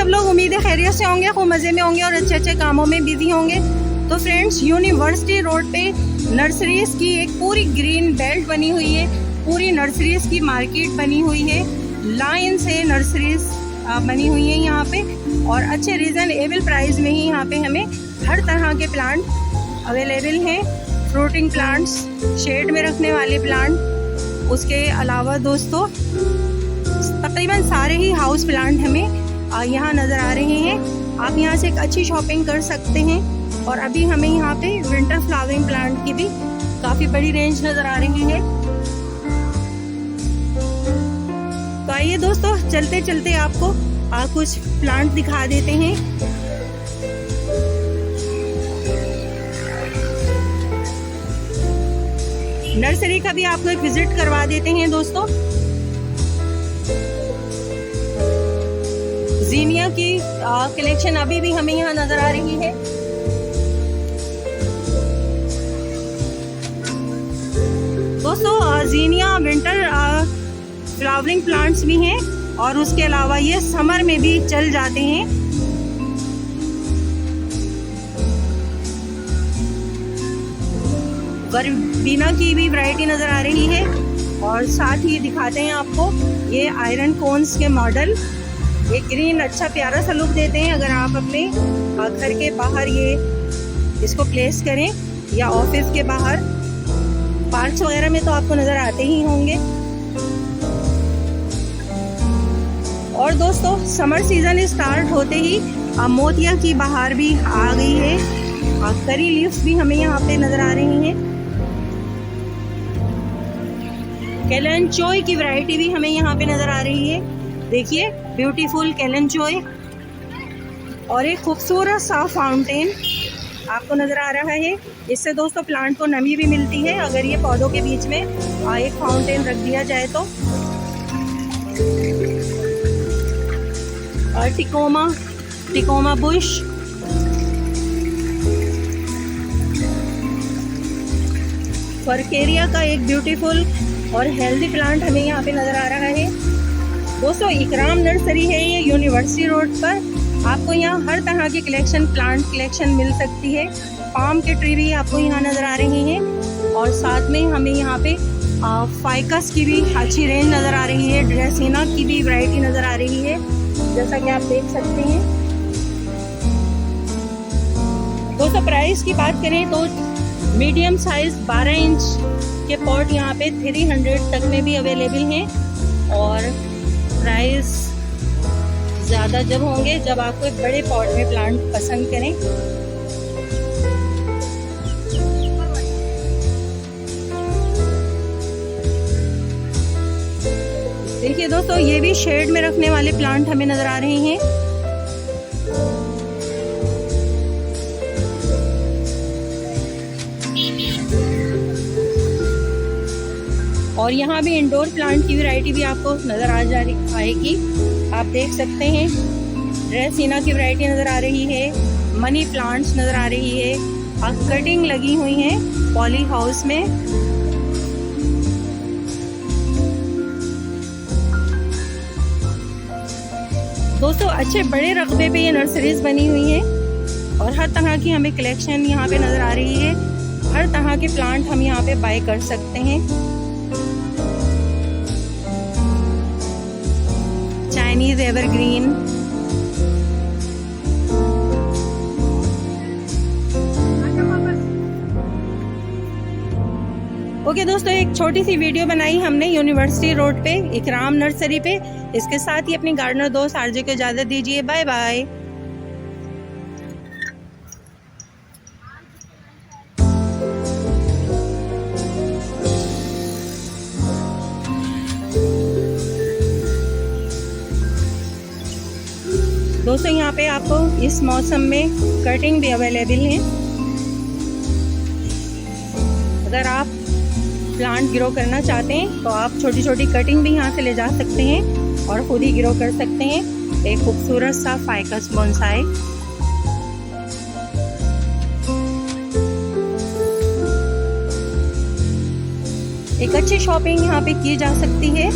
सब लोग उम्मीद है खैरियत से होंगे, खूब मज़े में होंगे और अच्छे अच्छे कामों में बिजी होंगे। तो फ्रेंड्स, यूनिवर्सिटी रोड पे नर्सरीज की एक पूरी ग्रीन बेल्ट बनी हुई है, पूरी नर्सरीज की मार्केट बनी हुई है, लाइन से नर्सरीज बनी हुई है यहाँ पे, और अच्छे रीज़नेबल प्राइस में ही यहाँ पे हमें हर तरह के प्लांट अवेलेबल हैं। फ्रूटिंग प्लांट्स, शेड में रखने वाले प्लांट, उसके अलावा दोस्तों तकरीबन सारे ही हाउस प्लांट हमें यहाँ नज़र आ रहे हैं। आप यहाँ से एक अच्छी शॉपिंग कर सकते हैं। और अभी हमें यहाँ पे विंटर फ्लावरिंग प्लांट की भी काफ़ी बड़ी रेंज नज़र आ रही है। तो आइए दोस्तों, चलते चलते आपको कुछ प्लांट दिखा देते हैं। नर्सरी का भी आपको एक विजिट करवा देते हैं दोस्तों। जीनिया की कलेक्शन अभी भी हमें यहाँ नजर आ रही है। दोस्तों जीनिया विंटर फ्लावरिंग प्लांट्स भी हैं और उसके अलावा ये समर में भी चल जाते हैं। वर्बीना की भी वैरायटी नज़र आ रही है। और साथ ही दिखाते हैं आपको ये आयरन कोन्स के मॉडल। ये ग्रीन अच्छा प्यारा सा लुक देते हैं अगर आप अपने घर के बाहर ये इसको प्लेस करें या ऑफिस के बाहर, पार्क्स वगैरह में तो आपको नज़र आते ही होंगे। और दोस्तों समर सीज़न स्टार्ट होते ही मोतिया की बहार भी आ गई है। करी लीव्स भी हमें यहाँ पे नज़र आ रही हैं। कैलेंचोय की वैरायटी भी हमें यहाँ पे नज़र आ रही है। देखिए ब्यूटीफुल कैलेंचोय, और एक खूबसूरत सा फाउंटेन आपको नज़र आ रहा है। इससे दोस्तों प्लांट को नमी भी मिलती है अगर ये पौधों के बीच में एक फाउंटेन रख दिया जाए तो। और टिकोमा बुश, फरकेरिया का एक ब्यूटीफुल और हेल्दी प्लांट हमें यहाँ पे नज़र आ रहा है। दोस्तों इकराम नर्सरी है ये, यूनिवर्सिटी रोड पर। आपको यहाँ हर तरह की प्लांट कलेक्शन मिल सकती है। पाम के ट्री भी आपको यहाँ नज़र आ रहे हैं। और साथ में हमें यहाँ पे फाइकस की भी अच्छी रेंज नज़र आ रही है। ड्रेसिना की भी वैरायटी नज़र आ रही है, जैसा कि आप देख सकते हैं। दोस्तों प्राइस की बात करें तो मीडियम साइज 12 इंच के पॉट यहाँ पे 300 तक में भी अवेलेबल हैं। और प्राइस ज़्यादा जब होंगे जब आपको एक बड़े पॉट में प्लांट पसंद करें। देखिए दोस्तों ये भी शेड में रखने वाले प्लांट हमें नज़र आ रहे हैं। और यहाँ भी इंडोर प्लांट की वैरायटी भी आपको नज़र आएगी। आप देख सकते हैं ड्रेसिना की वैरायटी नज़र आ रही है, मनी प्लांट्स नज़र आ रही है, कटिंग लगी हुई है पॉली हाउस में। दोस्तों अच्छे बड़े रकबे पे ये नर्सरीज बनी हुई हैं और हर तरह की हमें कलेक्शन यहाँ पे नज़र आ रही है। हर तरह के प्लांट हम यहाँ पे बाय कर सकते हैं। चाइनीज एवरग्रीन, ओके दोस्तों, एक छोटी सी वीडियो बनाई हमने यूनिवर्सिटी रोड पे इकराम नर्सरी पे। इसके साथ ही अपनी गार्डनर दोस्त आरजे को इजाज़त दीजिए। Bye bye. दोस्तों यहाँ पे आपको इस मौसम में कटिंग भी अवेलेबल है। अगर आप प्लांट ग्रो करना चाहते हैं तो आप छोटी छोटी कटिंग भी यहाँ से ले जा सकते हैं और खुद ही ग्रो कर सकते हैं। एक खूबसूरत सा फाइकस बोनसाई। एक अच्छी शॉपिंग यहाँ पे की जा सकती है,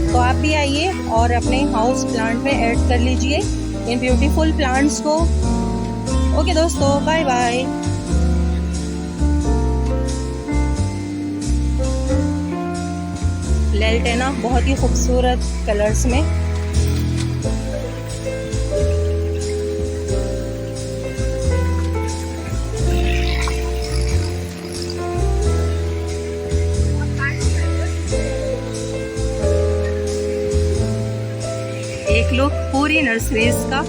तो आप भी आइए और अपने हाउस प्लांट में ऐड कर लीजिए। इन ब्यूटीफुल प्लांट्स को। ओके दोस्तों, बाय बाय। लेल्टेना बहुत ही खूबसूरत कलर्स में। एक लुक पूरी नर्सरीज का।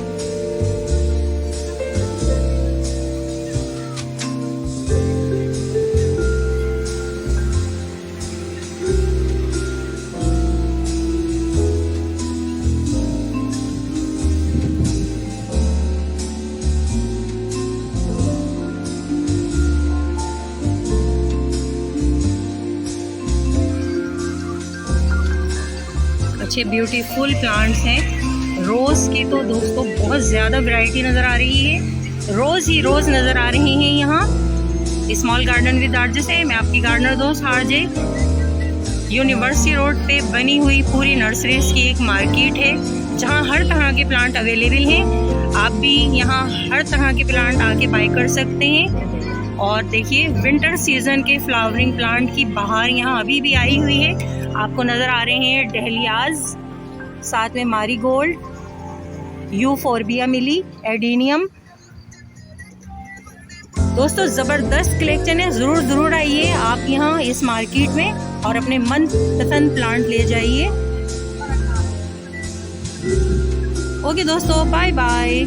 अच्छे ब्यूटीफुल प्लांट्स हैं। रोज़ की तो दोस्तों बहुत ज़्यादा वैरायटी नज़र आ रही है। रोज़ ही रोज़ नज़र आ रही हैं यहाँ। स्मॉल गार्डन विद आरजे से मैं आपकी गार्डनर दोस्त आरजे। यूनिवर्सिटी रोड पे बनी हुई पूरी नर्सरीज की एक मार्केट है जहाँ हर तरह के प्लांट अवेलेबल हैं। आप भी यहाँ हर तरह के प्लांट आके बाय कर सकते हैं। और देखिए विंटर सीजन के फ्लावरिंग प्लांट की बहार यहाँ अभी भी आई हुई है। आपको नज़र आ रहे हैं डहलियाज, साथ में मारीगोल्ड, यूफोर्बिया मिली, एडीनियम। दोस्तों ज़बरदस्त कलेक्शन है, ज़रूर आइए आप यहाँ इस मार्केट में और अपने मनपसंद प्लांट ले जाइए। ओके दोस्तों, बाय बाय।